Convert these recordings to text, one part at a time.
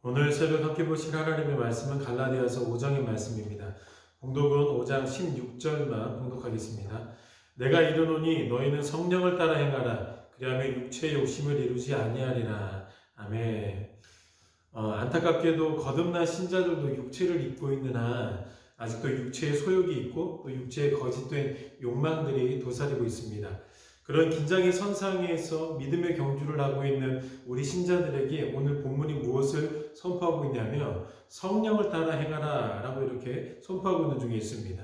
오늘 새벽 함께 보실 하나님의 말씀은 갈라디아서 5장의 말씀입니다. 봉독은 5장 16절만 봉독하겠습니다. 내가 이르노니 너희는 성령을 따라 행하라. 그리하면 육체의 욕심을 이루지 아니하리라. 아멘. 안타깝게도 거듭난 신자들도 육체를 입고 있는 한 아직도 육체의 소욕이 있고 또 육체의 거짓된 욕망들이 도사리고 있습니다. 그런 긴장의 선상에서 믿음의 경주를 하고 있는 우리 신자들에게 오늘 본문이 무엇을 선포하고 있냐면 성령을 따라 행하라 라고 이렇게 선포하고 있는 중에 있습니다.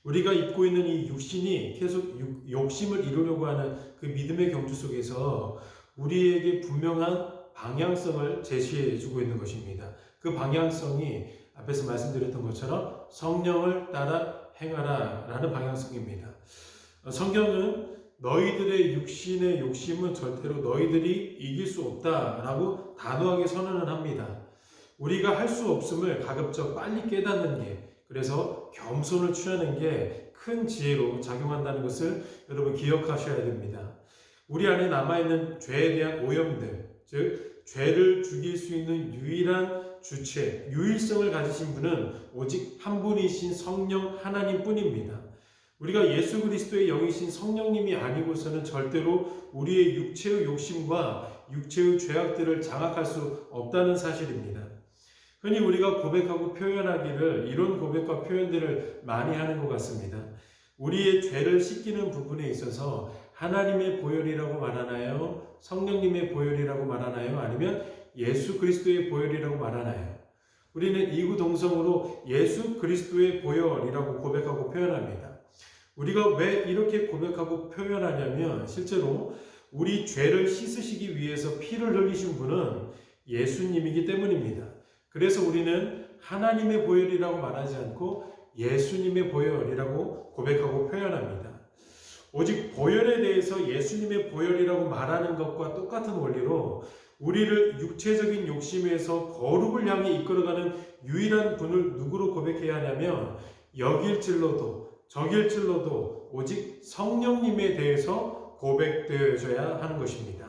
우리가 입고 있는 이 육신이 계속 욕심을 이루려고 하는 그 믿음의 경주 속에서 우리에게 분명한 방향성을 제시해 주고 있는 것입니다. 그 방향성이 앞에서 말씀드렸던 것처럼 성령을 따라 행하라 라는 방향성입니다. 성경은 너희들의 육신의 욕심은 절대로 너희들이 이길 수 없다라고 단호하게 선언을 합니다. 우리가 할 수 없음을 가급적 빨리 깨닫는 게, 그래서 겸손을 취하는 게 큰 지혜로 작용한다는 것을 여러분 기억하셔야 됩니다. 우리 안에 남아있는 죄에 대한 오염들, 즉 죄를 죽일 수 있는 유일한 주체, 유일성을 가지신 분은 오직 한 분이신 성령 하나님 뿐입니다. 우리가 예수 그리스도의 영이신 성령님이 아니고서는 절대로 우리의 육체의 욕심과 육체의 죄악들을 장악할 수 없다는 사실입니다. 흔히 우리가 고백하고 표현하기를 이런 고백과 표현들을 많이 하는 것 같습니다. 우리의 죄를 씻기는 부분에 있어서 하나님의 보혈이라고 말하나요? 성령님의 보혈이라고 말하나요? 아니면 예수 그리스도의 보혈이라고 말하나요? 우리는 이구동성으로 예수 그리스도의 보혈이라고 고백하고 표현합니다. 우리가 왜 이렇게 고백하고 표현하냐면 실제로 우리 죄를 씻으시기 위해서 피를 흘리신 분은 예수님이기 때문입니다. 그래서 우리는 하나님의 보혈이라고 말하지 않고 예수님의 보혈이라고 고백하고 표현합니다. 오직 보혈에 대해서 예수님의 보혈이라고 말하는 것과 똑같은 원리로 우리를 육체적인 욕심에서 거룩을 향해 이끌어가는 유일한 분을 누구로 고백해야 하냐면 여길질로도 저길질로도 오직 성령님에 대해서 고백되어져야 하는 것입니다.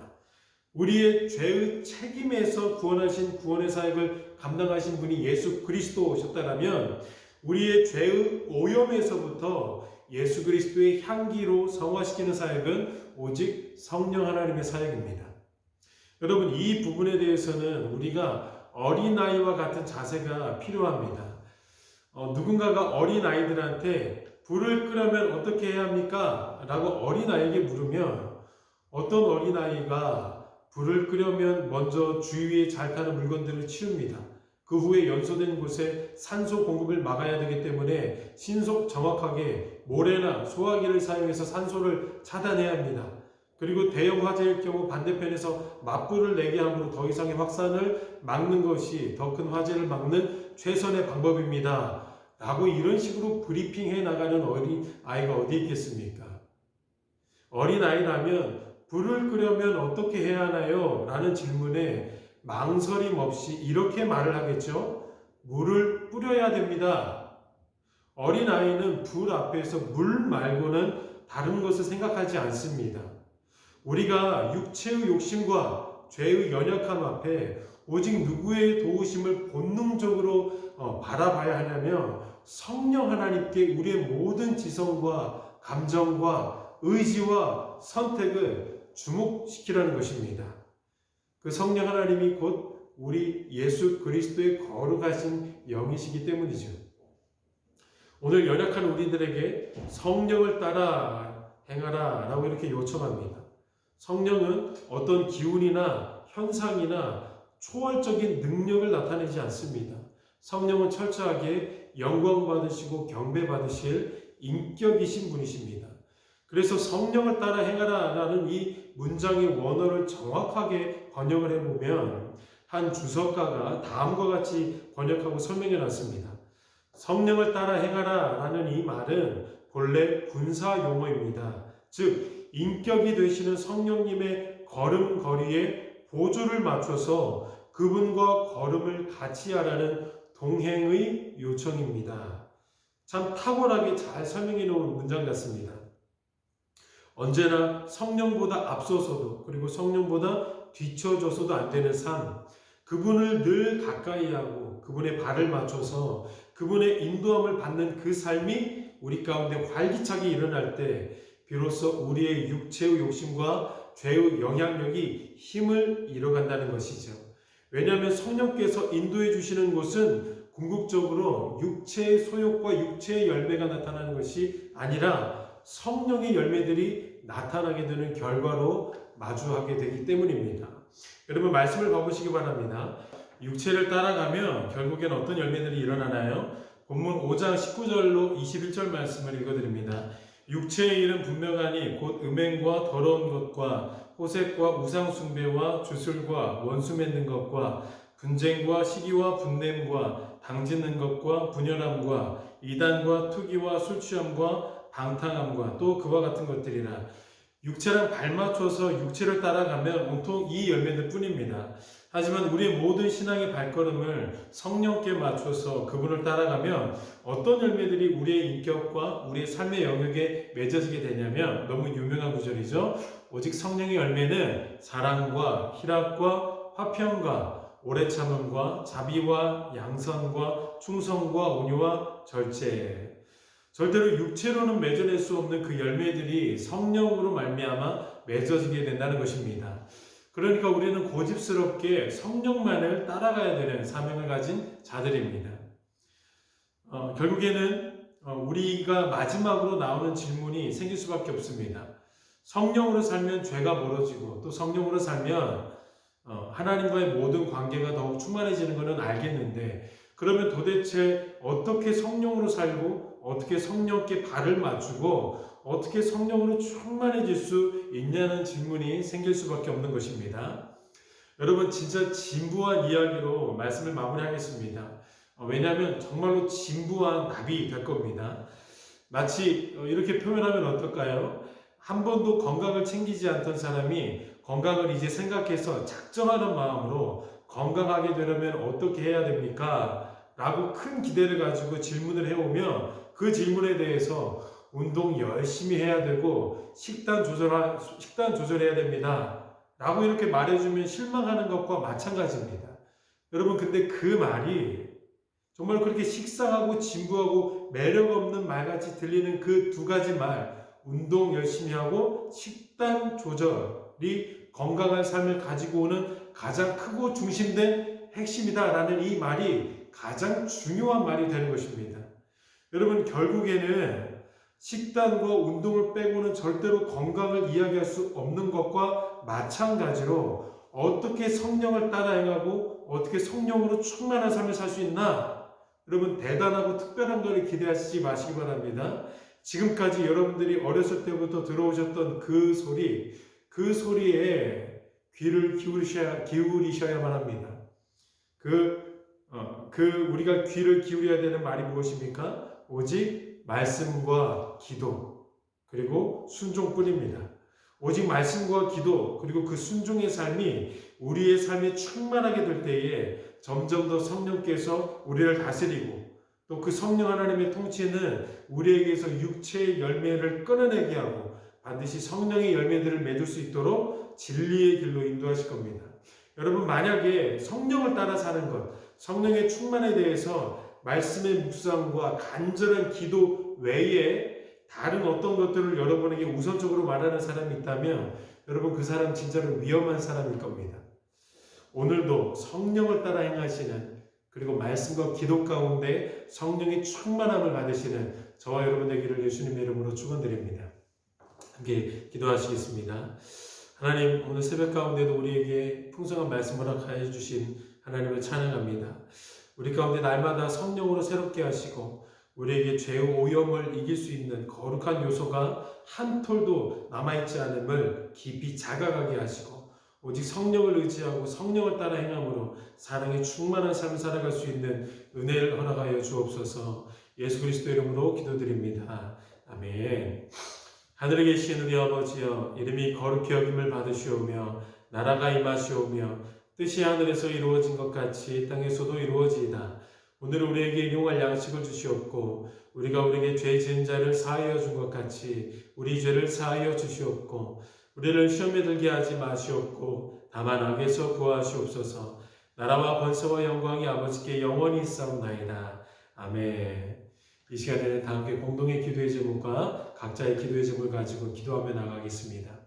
우리의 죄의 책임에서 구원하신 구원의 사역을 감당하신 분이 예수 그리스도셨다면 우리의 죄의 오염에서부터 예수 그리스도의 향기로 성화시키는 사역은 오직 성령 하나님의 사역입니다. 여러분, 이 부분에 대해서는 우리가 어린아이와 같은 자세가 필요합니다. 누군가가 어린아이들한테 불을 끄려면 어떻게 해야 합니까? 라고 어린아이에게 물으면 어떤 어린아이가 불을 끄려면 먼저 주위에 잘 타는 물건들을 치웁니다. 그 후에 연소된 곳에 산소 공급을 막아야 되기 때문에 신속 정확하게 모래나 소화기를 사용해서 산소를 차단해야 합니다. 그리고 대형 화재일 경우 반대편에서 맞불을 내게 함으로 더 이상의 확산을 막는 것이 더 큰 화재를 막는 최선의 방법입니다. 라고 이런 식으로 브리핑해 나가는 어린아이가 어디 있겠습니까? 어린아이라면 불을 끄려면 어떻게 해야 하나요? 라는 질문에 망설임 없이 이렇게 말을 하겠죠. 물을 뿌려야 됩니다. 어린아이는 불 앞에서 물 말고는 다른 것을 생각하지 않습니다. 우리가 육체의 욕심과 죄의 연약함 앞에 오직 누구의 도우심을 본능적으로 바라봐야 하냐면 성령 하나님께 우리의 모든 지성과 감정과 의지와 선택을 주목시키라는 것입니다. 그 성령 하나님이 곧 우리 예수 그리스도의 거룩하신 영이시기 때문이죠. 오늘 연약한 우리들에게 성령을 따라 행하라 라고 이렇게 요청합니다. 성령은 어떤 기운이나 현상이나 초월적인 능력을 나타내지 않습니다. 성령은 철저하게 영광받으시고 경배받으실 인격이신 분이십니다. 그래서 성령을 따라 행하라 라는 이 문장의 원어를 정확하게 번역을 해보면 한 주석가가 다음과 같이 번역하고 설명해 놨습니다. 성령을 따라 행하라 라는 이 말은 본래 군사 용어입니다. 즉 인격이 되시는 성령님의 걸음걸이에 보조를 맞춰서 그분과 걸음을 같이 하라는 동행의 요청입니다. 참 탁월하게 잘 설명해 놓은 문장 같습니다. 언제나 성령보다 앞서서도 그리고 성령보다 뒤처져서도 안 되는 삶, 그분을 늘 가까이 하고 그분의 발을 맞춰서 그분의 인도함을 받는 그 삶이 우리 가운데 활기차게 일어날 때 비로소 우리의 육체의 욕심과 죄의 영향력이 힘을 잃어간다는 것이죠. 왜냐하면 성령께서 인도해 주시는 곳은 궁극적으로 육체의 소욕과 육체의 열매가 나타나는 것이 아니라 성령의 열매들이 나타나게 되는 결과로 마주하게 되기 때문입니다. 여러분 말씀을 봐보시기 바랍니다. 육체를 따라가면 결국엔 어떤 열매들이 일어나나요? 본문 5장 19절로 21절 말씀을 읽어드립니다. 육체의 일은 분명하니 곧 음행과 더러운 것과 호색과 우상숭배와 주술과 원수 맺는 것과 분쟁과 시기와 분냄과 당짓는 것과 분열함과 이단과 투기와 술취함과 방탕함과 또 그와 같은 것들이라. 육체랑 발맞춰서 육체를 따라가면 온통 이 열매들 뿐입니다. 하지만 우리의 모든 신앙의 발걸음을 성령께 맞춰서 그분을 따라가면 어떤 열매들이 우리의 인격과 우리의 삶의 영역에 맺어지게 되냐면 너무 유명한 구절이죠. 오직 성령의 열매는 사랑과 희락과 화평과 오래 참음과 자비와 양선과 충성과 온유와 절제. 절대로 육체로는 맺어낼 수 없는 그 열매들이 성령으로 말미암아 맺어지게 된다는 것입니다. 그러니까 우리는 고집스럽게 성령만을 따라가야 되는 사명을 가진 자들입니다. 결국에는 우리가 마지막으로 나오는 질문이 생길 수밖에 없습니다. 성령으로 살면 죄가 멀어지고 또 성령으로 살면 하나님과의 모든 관계가 더욱 충만해지는 것은 알겠는데 그러면 도대체 어떻게 성령으로 살고 어떻게 성령께 발을 맞추고 어떻게 성령으로 충만해질 수 있냐는 질문이 생길 수밖에 없는 것입니다. 여러분 진짜 진부한 이야기로 말씀을 마무리하겠습니다. 왜냐하면 정말로 진부한 답이 될 겁니다. 마치 이렇게 표현하면 어떨까요? 한 번도 건강을 챙기지 않던 사람이 건강을 이제 생각해서 작정하는 마음으로 건강하게 되려면 어떻게 해야 됩니까? 라고 큰 기대를 가지고 질문을 해오면 그 질문에 대해서 운동 열심히 해야 되고 식단 조절해야 됩니다. 라고 이렇게 말해주면 실망하는 것과 마찬가지입니다. 여러분 근데 그 말이 정말 그렇게 식상하고 진부하고 매력 없는 말같이 들리는 그 두 가지 말, 운동 열심히 하고 식단 조절이 건강한 삶을 가지고 오는 가장 크고 중심된 핵심이다라는 이 말이 가장 중요한 말이 되는 것입니다. 여러분 결국에는 식단과 운동을 빼고는 절대로 건강을 이야기할 수 없는 것과 마찬가지로 어떻게 성령을 따라 행하고 어떻게 성령으로 충만한 삶을 살 수 있나? 여러분 대단하고 특별한 것을 기대하시지 마시기 바랍니다. 지금까지 여러분들이 어렸을 때부터 들어오셨던 그 소리에 귀를 기울이셔야만 합니다. 우리가 귀를 기울여야 되는 말이 무엇입니까? 오직 말씀과 기도, 그리고 순종뿐입니다. 오직 말씀과 기도, 그리고 그 순종의 삶이 우리의 삶에 충만하게 될 때에 점점 더 성령께서 우리를 다스리고 또 그 성령 하나님의 통치는 우리에게서 육체의 열매를 끊어내게 하고 반드시 성령의 열매들을 맺을 수 있도록 진리의 길로 인도하실 겁니다. 여러분 만약에 성령을 따라 사는 것, 성령의 충만에 대해서 말씀의 묵상과 간절한 기도 외에 다른 어떤 것들을 여러분에게 우선적으로 말하는 사람이 있다면 여러분 그 사람 진짜로 위험한 사람일 겁니다. 오늘도 성령을 따라 행하시는 그리고 말씀과 기도 가운데 성령의 충만함을 받으시는 저와 여러분 되기를 예수님의 이름으로 축원드립니다. 함께 기도하시겠습니다. 하나님 오늘 새벽 가운데도 우리에게 풍성한 말씀을 허락하여 주신 하나님을 찬양합니다. 우리 가운데 날마다 성령으로 새롭게 하시고 우리에게 죄의 오염을 이길 수 있는 거룩한 요소가 한 톨도 남아있지 않음을 깊이 자각하게 하시고 오직 성령을 의지하고 성령을 따라 행함으로 사랑의 충만한 삶을 살아갈 수 있는 은혜를 허락하여 주옵소서. 예수 그리스도 이름으로 기도드립니다. 아멘. 하늘에 계신 우리 아버지여, 이름이 거룩히 여김을 받으시오며 나라가 임하시오며 뜻이 하늘에서 이루어진 것 같이 땅에서도 이루어지이다. 오늘 우리에게 일용할 양식을 주시옵고 우리가 우리에게 죄 지은 자를 사하여 준 것 같이 우리 죄를 사하여 주시옵고 우리를 시험에 들게 하지 마시옵고 다만 악에서 구하시옵소서. 나라와 권세와 영광이 아버지께 영원히 있사옵나이다. 아멘. 이 시간에는 다 함께 공동의 기도의 제목과 각자의 기도의 제목을 가지고 기도하며 나가겠습니다.